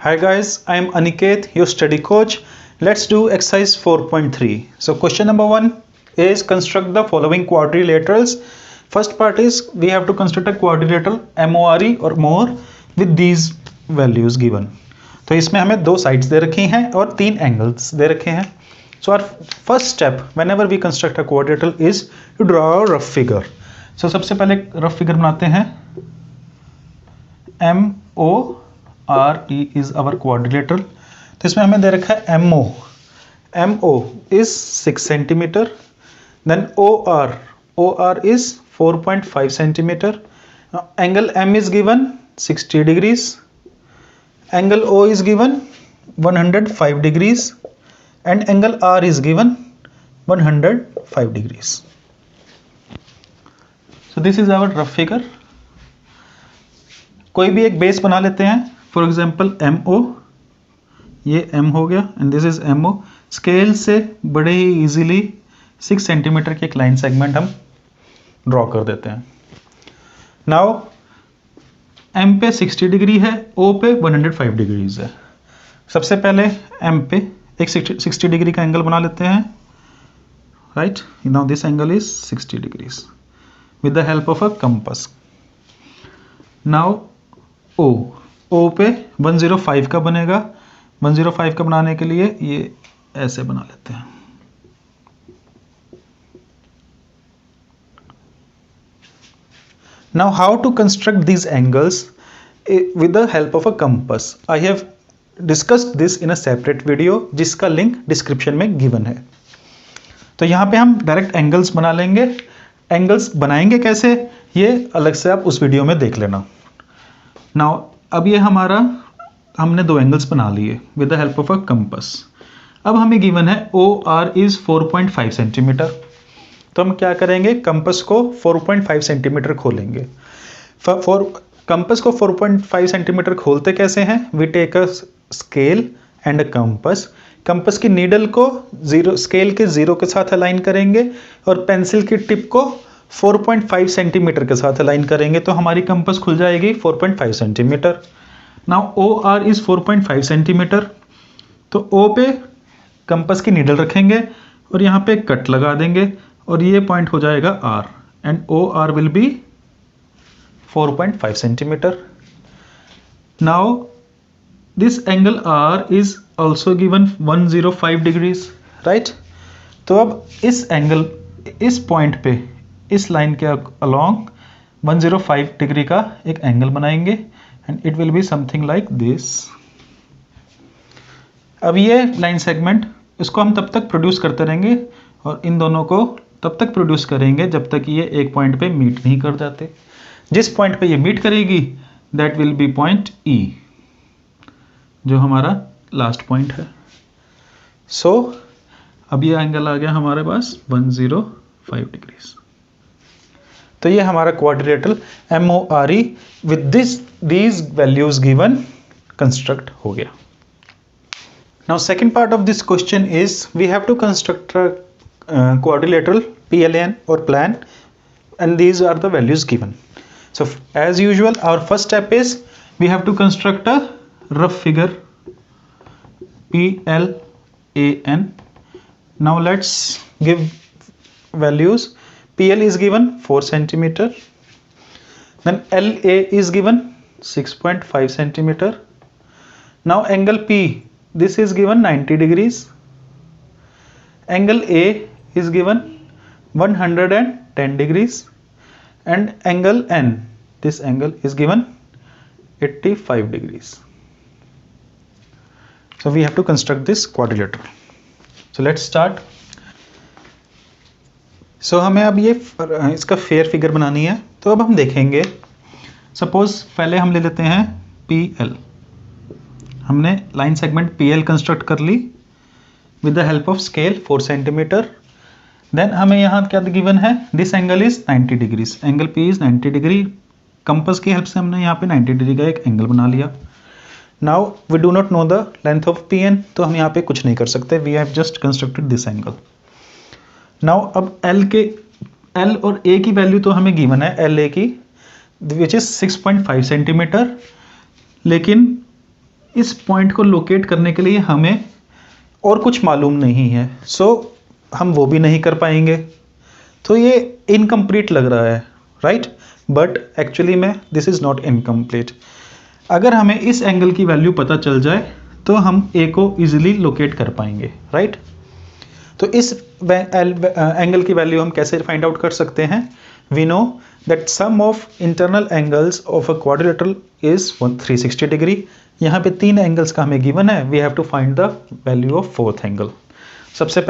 Hi guys, I am Aniket, your study coach. Let's do exercise 4.3. So question number 1 is construct the following quadrilaterals. First part is we have to construct a quadrilateral MORE or more with these values given. तो इसमें हमें दो sides दे रखी हैं और तीन angles दे रखे हैं. So our first step whenever we construct a quadrilateral is to draw a rough figure. So सबसे पहले rough figure बनाते हैं. MORE is our quadrilateral. तो इसमें हमें दे रखा है MO is 6 centimeter. Then OR is 4.5 centimeter. Now, angle M is given 60 degrees. Angle O is given 105 degrees. And angle R is given 105 degrees. So this is our rough figure. कोई भी एक base बना लेते हैं. For example MO, ये M हो गया and this is MO. Scale से बड़े ही इजीली 6 सेंटीमीटर की एक लाइन सेगमेंट हम ड्रॉ कर देते हैं. नाउ M पे 60 डिग्री है, O पे 105 डिग्रीज है. सबसे पहले M पे एक 60 डिग्री का एंगल बना लेते हैं. Right, now this angle is 60 degrees with the help of a compass. Now O पे 105 का बनेगा. 105 का बनाने के लिए ये ऐसे बना लेते हैं. Now how to construct these angles with the help of a compass? I have discussed this in a separate video जिसका लिंक डिस्क्रिप्शन में गिवन है. तो यहाँ पे हम डायरेक्ट एंगल्स बना लेंगे. एंगल्स बनाएंगे कैसे ये अलग से आप उस वीडियो में देख लेना. नाउ अब ये हमने दो एंगल्स बना लिए with the help of a compass. अब हमें गिवन है OR इज 4.5 सेंटीमीटर. तो हम क्या करेंगे, कंपास को 4.5 सेंटीमीटर खोलेंगे. कंपास को 4.5 सेंटीमीटर खोलते कैसे हैं? We take a scale and a compass. Compass की नीडल को स्केल के 0 के साथ अलाइन करेंगे और पेंसिल की टिप को 4.5 सेंटीमीटर के साथ अलाइन करेंगे तो हमारी कंपास खुल जाएगी 4.5 centimetre. Now OR is 4.5 centimetre. तो O पे कंपास की नीडल रखेंगे और यहाँ पे कट लगा देंगे और ये पॉइंट हो जाएगा R and OR will be 4.5 centimetre. Now this angle R is also given 105 degrees. Right, तो अब इस पॉइंट पे इस लाइन के अलोंग 105 डिग्री का एक एंगल बनाएंगे and it will be something like this. अब ये लाइन सेगमेंट इसको हम तब तक प्रोड्यूस करते रहेंगे और इन दोनों को तब तक प्रोड्यूस करेंगे जब तक ये एक पॉइंट पे मीट नहीं कर जाते. जिस पॉइंट पे ये मीट करेगी that will be point E जो हमारा लास्ट पॉइंट है. सो अब ये एंगल आ गया हमारे पास 105 डिग्रीज. तो ये हमारा quadrilateral MORE with these values given construct हो गया. Now second part of this question is we have to construct a quadrilateral PLAN or plan and these are the values given. So as usual our first step is we have to construct a rough figure PLAN. Now let's give values. PL is given 4 centimeter. Then LA is given 6.5 centimeter. Now angle P, this is given 90 degrees. Angle A is given 110 degrees. And angle N, this angle is given 85 degrees. So we have to construct this quadrilateral. So let's start. सो हमें अब ये इसका fair figure बनानी है. तो अब हम देखेंगे, सपोज पहले हम ले लेते हैं PL. हमने लाइन सेगमेंट PL कंस्ट्रक्ट कर ली with the help of scale 4 centimetre. Then हमें यहाँ क्या गिवन है, this angle is 90 degrees. Angle P is 90 degree. Compass की हेल्प से हमने यहाँ पे 90 डिग्री का एक एंगल बना लिया. Now we do not know the length of PN, तो हम यहाँ पे कुछ नहीं कर सकते. We have just constructed this angle. Now अब L और A की वैल्यू तो हमें गिवन है LA की विच इज 6.5 सेंटीमीटर. लेकिन इस पॉइंट को लोकेट करने के लिए हमें और कुछ मालूम नहीं है, सो हम वो भी नहीं कर पाएंगे, तो ये इनकम्प्लीट लग रहा है, राइट। बट एक्चुअली में दिस इज़ नॉट इनकम्प्लीट। अगर हमें इस एंगल की वैल्यू पता चल जाए तो हम ए को इजीली लोकेट कर पाएंगे, राइट। तो इस एंगल की वैल्यू हम कैसे फाइंड आउट कर सकते हैं? We know that sum of internal angles of a quadrilateral is 360 degree. यहाँ पे 3 एंगल्स का हमें गिवन है, we have to find the value of 4th angle. सबसे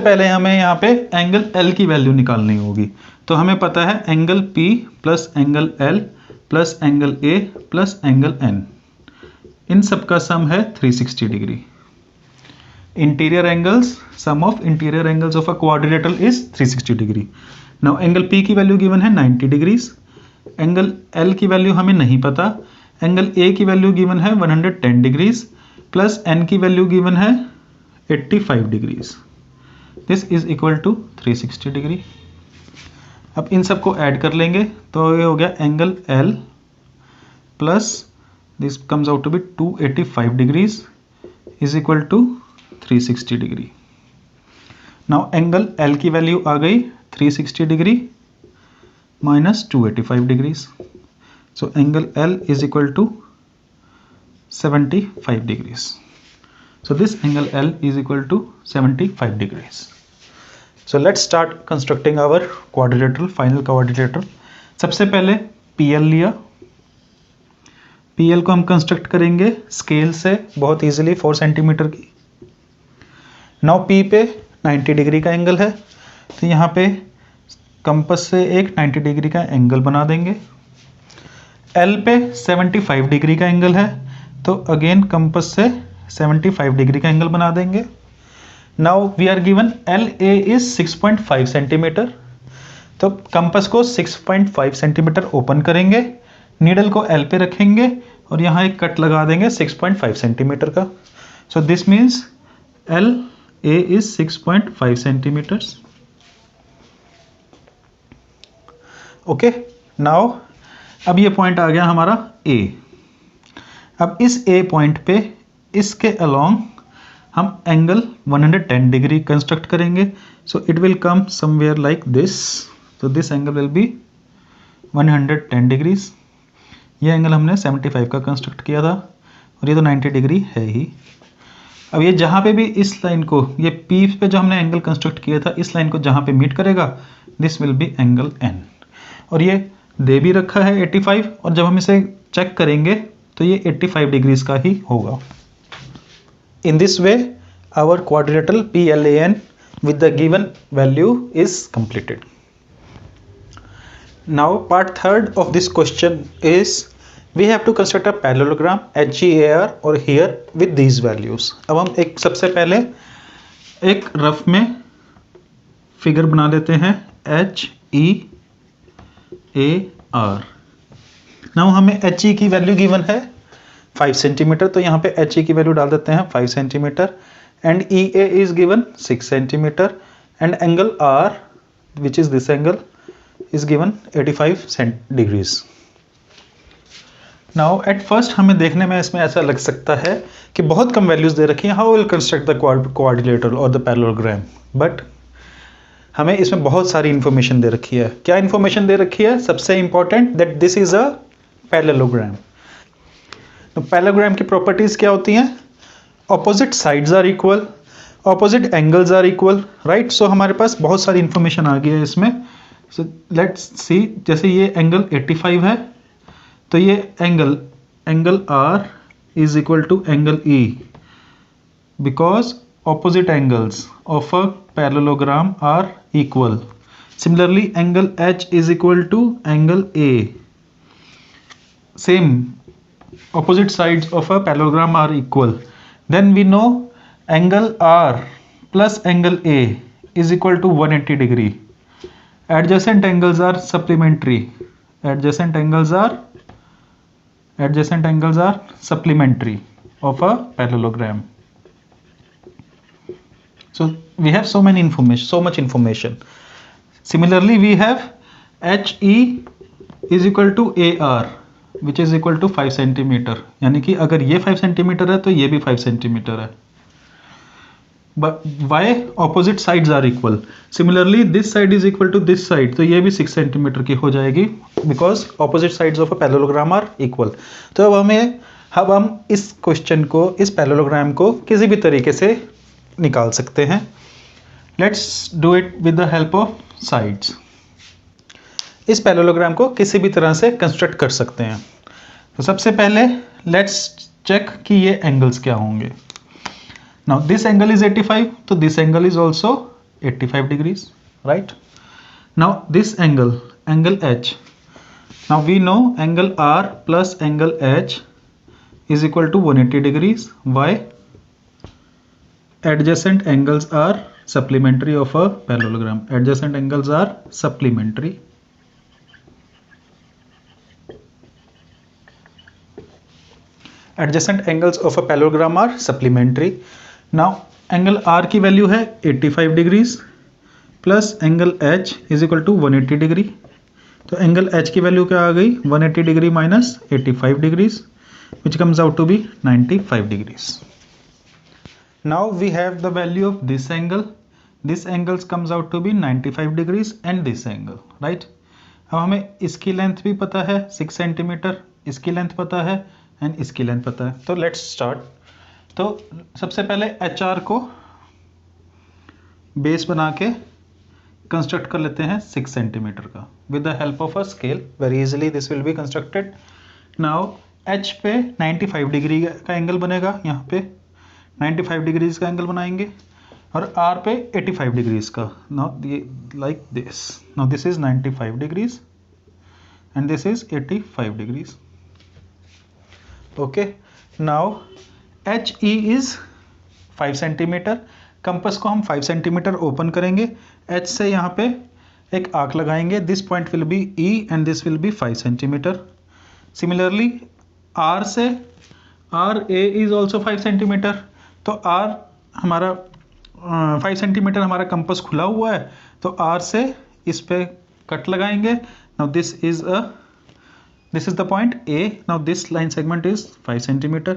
पहले हमें यहाँ पे एंगल L की वैल्यू निकालनी होगी। तो हमें पता है angle P plus angle L plus angle A plus angle N, इन सब का सम है 360 degree. Interior angles, sum of interior angles of a quadrilateral is 360 degree. Now angle P की वैल्यू गिवन है 90 डिग्रीज, एंगल L की value हमें नहीं पता, एंगल A की वैल्यू गिवन है 110 डिग्रीज प्लस N की वैल्यू गिवन है 85 degrees. This is equal to 360 degree. अब इन सब को ऐड कर लेंगे तो ये हो गया angle L plus this comes out to be 285 degrees is equal to 360 degree. Now angle L की वैल्यू आ गई 360 degree minus 285 degrees. So angle L is equal to 75 degrees. So this angle L is equal to 75 degrees. So let's start constructing our quadrilateral, final quadrilateral. सबसे पहले PL लिया, PL को हम construct करेंगे scale से बहुत इजीली 4 सेंटीमीटर की। Now P पे 90 डिग्री का एंगल है, तो यहाँ पे कंपास से एक 90 डिग्री का एंगल बना देंगे। L पे 75 डिग्री का एंगल है, तो अगेन कंपास से 75 डिग्री का एंगल बना देंगे। Now we are given LA is 6.5 centimetre, तो कंपास को 6.5 सेंटीमीटर ओपन करेंगे, नीडल को L पे रखेंगे और यहाँ एक कट लगा देंगे 6.5 सेंटीमीटर का। So this means LA is 6.5 centimetres. Okay, now अब ये पॉइंट आ गया हमारा A। अब इस A पॉइंट पे इसके अलोंग हम एंगल 110 डिग्री कंस्ट्रक्ट करेंगे। So it will come somewhere like this, तो this angle will be 110 degrees. ये एंगल हमने 75 का कंस्ट्रक्ट किया था और ये तो 90 डिग्री है ही। अब ये जहाँ पे भी इस लाइन को, ये P पे जो हमने एंगल कंस्ट्रक्ट किया था, इस लाइन को जहाँ पे मीट करेगा this will be angle N। और ये दे भी रखा है 85, और जब हम इसे चेक करेंगे तो ये 85 डिग्रीज का ही होगा। In this way our quadrilateral PLAN with the given value is completed. Now part 3rd of this question is we have to construct a parallelogram HEAR और हियर विद दीज वैल्यूज। अब हम एक सबसे पहले एक रफ में figure बना लेते हैं HEAR। नाउ हमें HE की वैल्यू गिवन है 5 सेंटीमीटर, तो यहाँ पे HE की वैल्यू डाल देते हैं 5 centimetre, and EA is given 6 centimetre, and angle R which is this angle is given 85 degrees. Now at first हमें देखने में इसमें ऐसा लग सकता है कि बहुत कम वैल्यूज दे रखी हैं, how will construct the quadrilateral और द पैरेललोग्राम, बट हमें इसमें बहुत सारी इंफॉर्मेशन दे रखी है। क्या इंफॉर्मेशन दे रखी है? सबसे important that this is a parallelogram. तो पैरेललोग्राम की प्रॉपर्टीज क्या होती हैं? Opposite sides are equal, opposite angles are equal, right. So हमारे पास बहुत सारी इंफॉर्मेशन आ गई है इसमें। सो लेट्स सी, जैसे ये एंगल 85 है, तो ये angle R is equal to angle E, because opposite angles of a parallelogram are equal. Similarly, angle H is equal to angle A. Same, opposite sides of a parallelogram are equal. Then we know angle R plus angle A is equal to 180 degree. Adjacent angles are supplementary. Adjacent angles are supplementary of a parallelogram. So we have so much information. Similarly, we have HE is equal to A R which is equal to 5 centimetre, यानी कि अगर ये 5 centimetre है तो ये भी 5 centimetre है. Why opposite sides are equal. Similarly this side is equal to this side, तो ये भी 6 सेंटीमीटर की हो जाएगी because opposite sides of a parallelogram are equal. तो अब हम इस क्वेश्चन को, इस पैरेललोग्राम को किसी भी तरीके से निकाल सकते हैं. Let's do it with the help of sides. इस पैरेललोग्राम को किसी भी तरह से कंस्ट्रक्ट कर सकते हैं. तो सबसे पहले लेट्स चेक कि ये एंगल्स क्या होंगे. Now this angle is 85, so this angle is also 85 degrees, right? Now this angle H. Now we know angle R plus angle H is equal to 180 degrees. Why? Adjacent angles are supplementary of a parallelogram. Adjacent angles are supplementary. Adjacent angles of a parallelogram are supplementary. Now angle R की value है 85 degrees plus angle H is equal to 180 degree. तो angle H की value क्या आ गई, 180 degree minus 85 degrees which comes out to be 95 degrees. Now we have the value of this angle. This angles comes out to be 95 degrees and this angle, right. अब हमें इसकी length भी पता है 6 सेंटीमीटर, इसकी लेंथ पता है and इसकी लेंथ पता है. तो लेट्स स्टार्ट. तो सबसे पहले HR को बेस बना के कंस्ट्रक्ट कर लेते हैं 6 सेंटीमीटर का with the help of a scale. Very easily this will be constructed. Now H पे 95 डिग्री का एंगल बनेगा, यहाँ पे 95 डिग्रीज का एंगल बनाएंगे और R पे 85 डिग्रीज का. नाउ ये like this. Now this is 95 degrees and this is 85 degrees. Okay. Now HE is 5 centimetre. Compass को हम 5 सेंटीमीटर ओपन करेंगे. H से यहाँ पे एक आर्क लगाएंगे. This point will be E and this will be 5 centimetre. Similarly R से RA is also 5 centimetre. तो R हमारा 5 सेंटीमीटर हमारा कंपस खुला हुआ है, तो R से इस पे कट लगाएंगे. Now this is the point A. Now this line segment is 5 centimetre.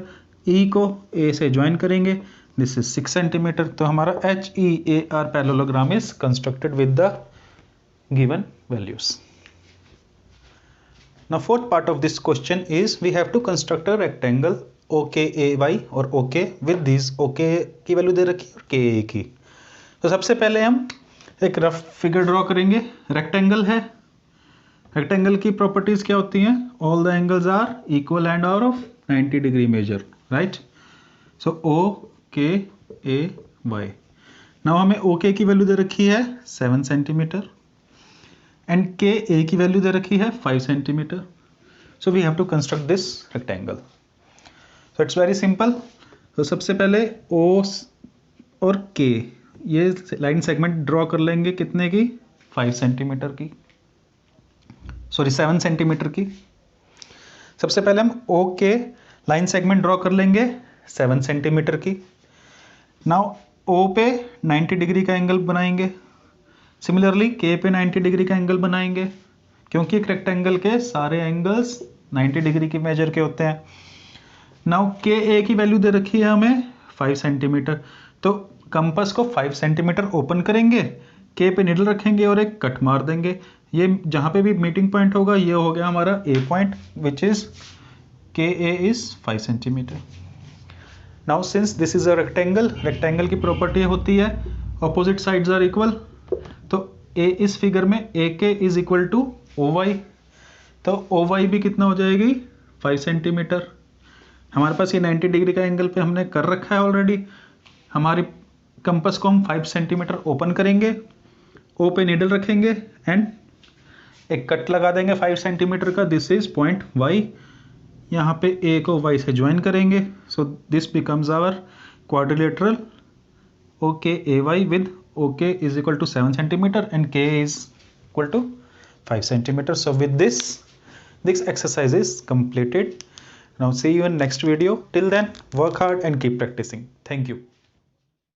E को A से ज्वाइन करेंगे. This is 6 centimetre. तो हमारा HEAR parallelogram is constructed with the given values. Now fourth part of this question is we have to construct a rectangle OKAY और OK with this. OK की value दे रखी है और KA की. तो सबसे पहले हम एक रफ फिगर ड्रॉ करेंगे. रेक्टेंगल है. रेक्टेंगल की प्रॉपर्टीज क्या होती हैं? All the angles are equal and are of 90 degree measure, right. So OKAY. Now हमें OK की वैल्यू दे रखी है 7 सेंटीमीटर एंड KA की वैल्यू दे रखी है 5 centimetre. So we have to construct this rectangle. So it's very simple. तो सबसे पहले O और K ये लाइन सेगमेंट ड्रॉ कर लेंगे. कितने की? 5 सेंटीमीटर की, सॉरी 7 सेंटीमीटर की. सबसे पहले हम OK लाइन सेगमेंट ड्रॉ कर लेंगे 7 सेंटीमीटर की. नाउ O पे 90 डिग्री का एंगल बनाएंगे. सिमिलरली K पे 90 डिग्री का एंगल बनाएंगे, क्योंकि एक रेक्टेंगल के सारे एंगल्स 90 डिग्री की मेजर के होते हैं. नाउ KA की वैल्यू दे रखी है हमें 5 सेंटीमीटर. तो कंपस को 5 सेंटीमीटर ओपन करेंगे, K पे निडल रखेंगे और एक कट मार देंगे. ये जहाँ पे भी मीटिंग पॉइंट होगा ये हो गया हमारा A point which is KA is 5 centimetre. Now since this is a rectangle की प्रॉपर्टी होती है ऑपोजिट साइड्स आर इक्वल. तो A इस फिगर में AK is equal to OY. तो OY भी कितना हो जाएगी? 5 सेंटीमीटर. हमारे पास ये 90 डिग्री का एंगल पे हमने कर रखा है ऑलरेडी. हमारी कंपस को हम 5 सेंटीमीटर ओपन करेंगे, O पे नीडल रखेंगे एंड एक कट लगा देंगे 5 सेंटीमीटर का. This is point Y. यहाँ पे A को Y से ज्वाइन करेंगे. So this becomes our quadrilateral OKAY with OK is equal to 7 centimetre and K is equal to 5 centimetre. So with this exercise is completed. Now see you in next video. Till then, work hard and keep practicing. Thank you.